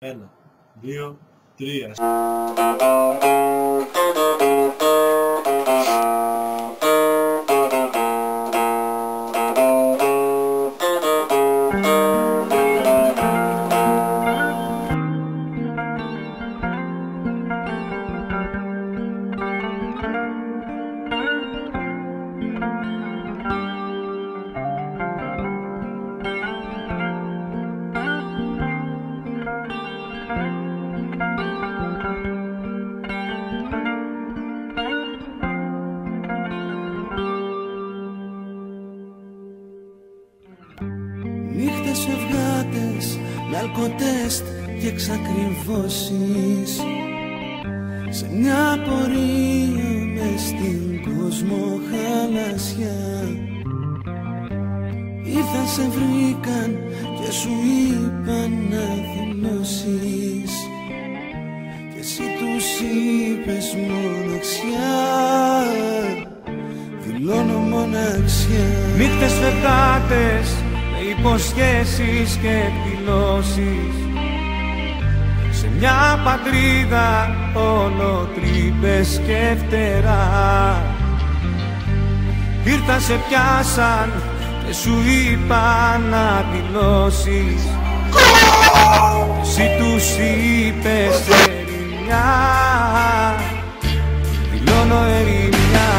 Ένα, δύο, τρία. Νύχτες φευγάτες με αλκοτέστ και εξακριβώσεις, σε μια πορεία μες στην κοσμοχαλασιά. Ήρθαν, σε βρήκαν και σου είπαν να δηλώσεις, και εσύ τους είπες μοναξιά. Δηλώνω μοναξιά. Νύχτες φευγάτες με υποσχέσεις και εκδηλώσεις, σε μια πατρίδα όλο τρύπες και φτερά. Ήρθαν, σε πιάσαν και σου είπαν να δηλώσεις, εσύ τους είπες ερημιά. Δηλώνω ερημιά.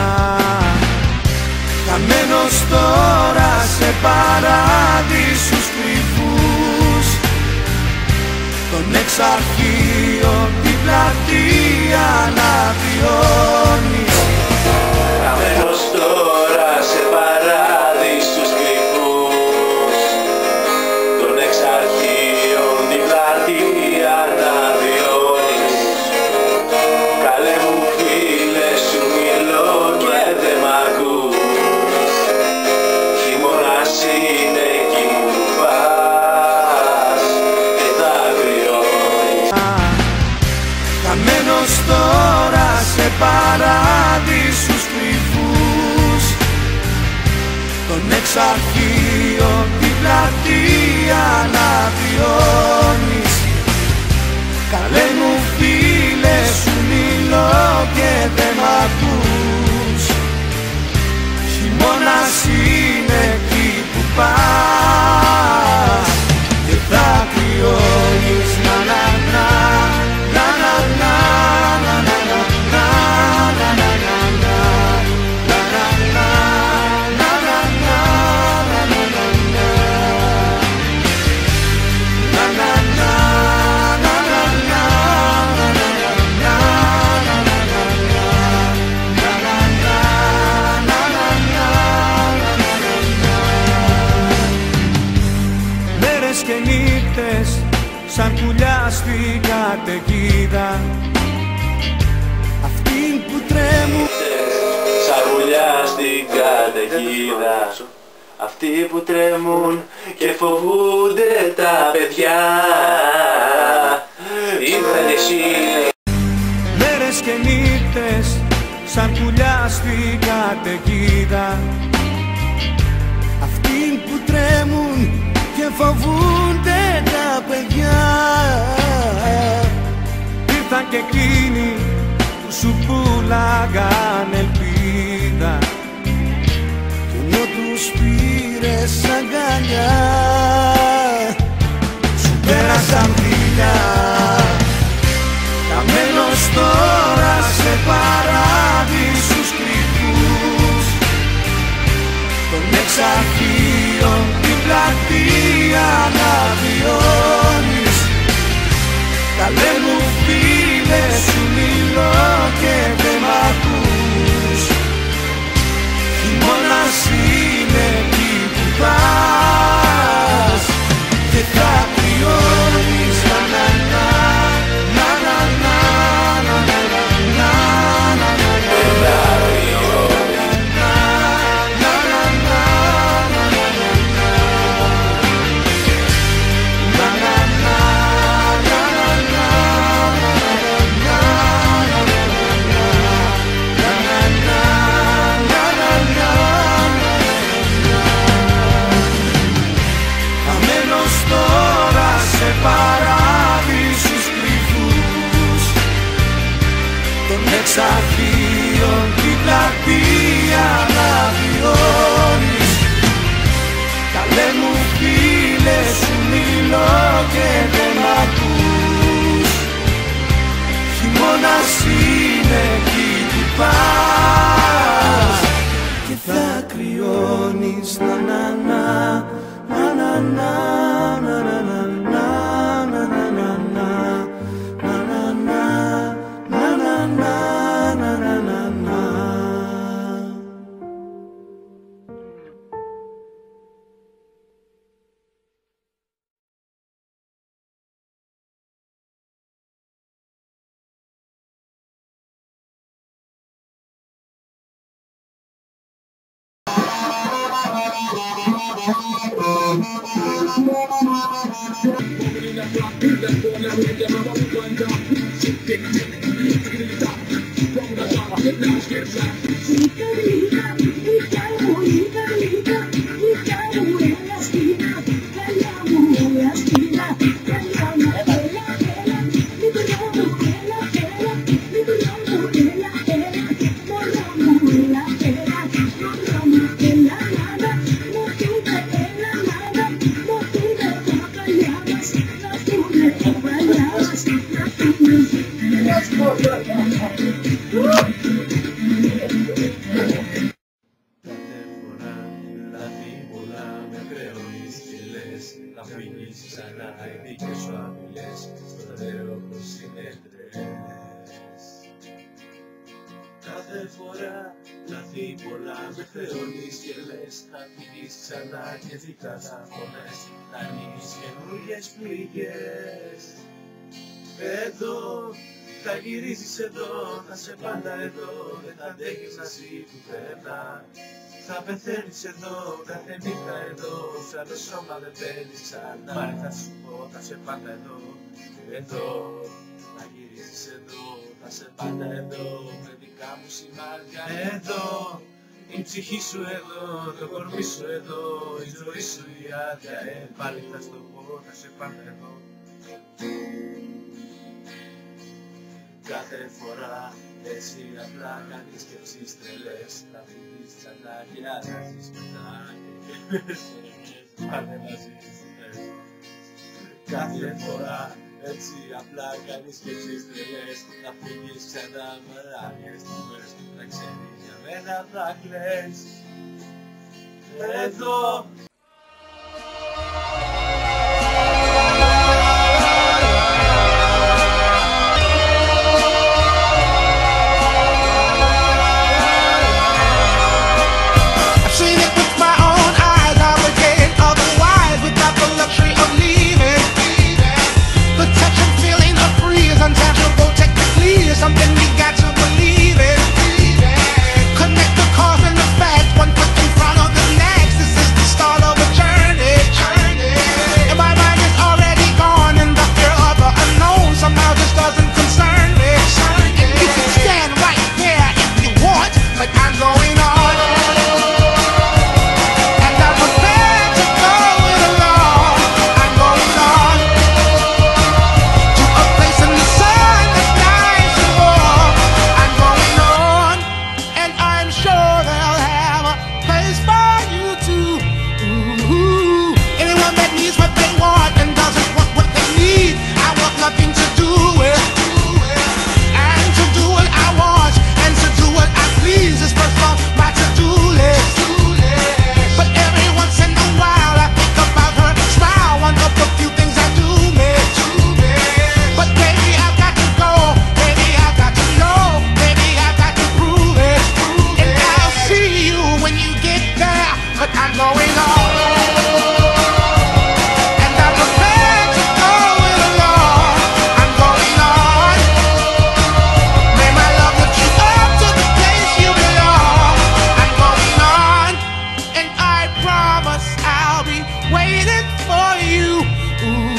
Χαμένος τώρα σε παράδεισους κρυφούς, των εξαρχείων την πλατεία να βιώνεις. Χαμένος τώρα σε παράδεισους κρυφούς, των εξαρχείων την πλατεία να βιώνεις. Καλέ μου φίλε, σου μιλώ και δεν μ' ακούς. Χειμώνας είναι εκεί που πας και τα κρυώνεις. Χαμένος τώρα σε παράδεισους κρυφούς, των εξαρχείων την πλατεία να βιώνεις. Καλέ μου φίλε, σου μιλώ και δεν μ' ακούς. Χειμώνας είναι εκεί που πας και θα κρυώνεις. Να να να να να να να να να να να να και νύχτες σαν πουλιά στην καταιγίδα, αυτοί που τρέμουν σαν πουλιά στην καταιγίδα, αυτοί που τρέμουν και φοβούνται τα παιδιά. Ήρθαν εσύ. μέρες και νύχτες σαν πουλιά στην καταιγίδα, αυτοί που τρέμουν και φοβούνται τα παιδιά. Ήρθαν και εκείνοι που σου πουλάγαν ελπίδα, Κι ενώ τους πήρες αγκαλιά, σου πέρασαν φιλιά. Χαμένος τώρα σε παράδεισους κρυφούς, των εξαρχείων την πλατεία να Να φύγεις ξανά οι δίκες σου άμυλες, στο λέω πως είναι τρες. Κάθε φορά λάθη πολλά με χρεώνεις και λες, να φύγεις ξανά και ζητάς αγώνες, να ανοίγεις καινούριες πληγές. Εδώ θα γυρίσεις εδώ, θα σε πάντα εδώ, δεν θα αντέχεις να ζει πουθενά. Θα πεθαίνεις εδώ, κάθε νύχτα εδώ, σε άλλο σώμα δεν μπαίνεις ξανά. Μα θα σου πω, θα σε πάντα εδώ, εδώ. Θα γυρίσεις εδώ, θα σε πάντα εδώ, με δικά μου σημάδια εδώ. Η ψυχή σου εδώ, το κορμί σου εδώ, η ζωή σου η άδεια, πάλι θα στο πω, θα σε πάντα εδώ. Κάθε φορά έτσι απλά κάνεις σκέψεις τρελές, να φύγεις ξανά και αλλάζεις μετά και πάνε να ζήσεις θες. Κάθε φορά έτσι απλά κάνεις σκέψεις τρελές, να φύγεις ξανά με άλλες στιγμές, να ξέρεις για μένα θα κλαις. Εδώ something we got to believe in. Connect the cause and the fact, one foot in front of the next. This is the start of a journey. And my mind is already gone, and the fear of the unknown somehow just doesn't concern me. You can stand right there if you want, but I'm going on. And I'm prepared to go it alone. I'm going on to a place in the sun that's nice and warm. I'm going on, and I'm sure they'll have a place for you too. Ooh. Anyone that needs what they want and doesn't want what they need, I want nothing to do with. And to do what I want and to do what I please is first on my to-do list. But every once in a while I think about her smile, one of the few things I do miss. But baby, I've got to go, baby, I've got to know, baby, I've got to prove it. And I'll see you when you get there, but I'm going on. And I'm prepared to go it alone. I'm going on. May my love lift you up to the place you belong. I'm going on, and I promise I'll be waiting for you. Ooh.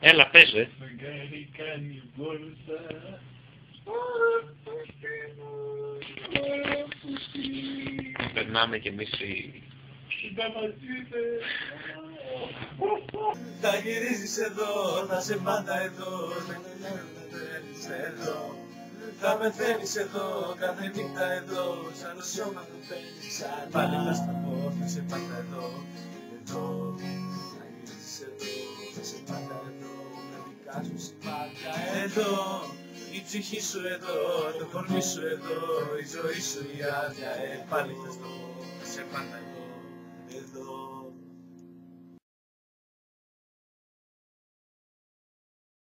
Έλα, παίζε. Φεγγάρι κάνει βόλτα. Περνάμε κι εμείς οι... θα γυρίζεις εδώ, θα σε πάντα εδώ, εδώ. Θα πεθαίνεις εδώ, κάθε νύχτα εδώ, σαν το σώμα του παίρνεις. Πάλι θα στα πω, θα σε πάντα εδώ, εδώ. Θα γυρίσεις εδώ, θα σε πάντα εδώ, με δικά σου σημάδια εδώ. Η ψυχή σου εδώ, το κορμί σου εδώ, η ζωή σου η άδεια, πάλι θα στο πω, θα σε πάντα εδώ.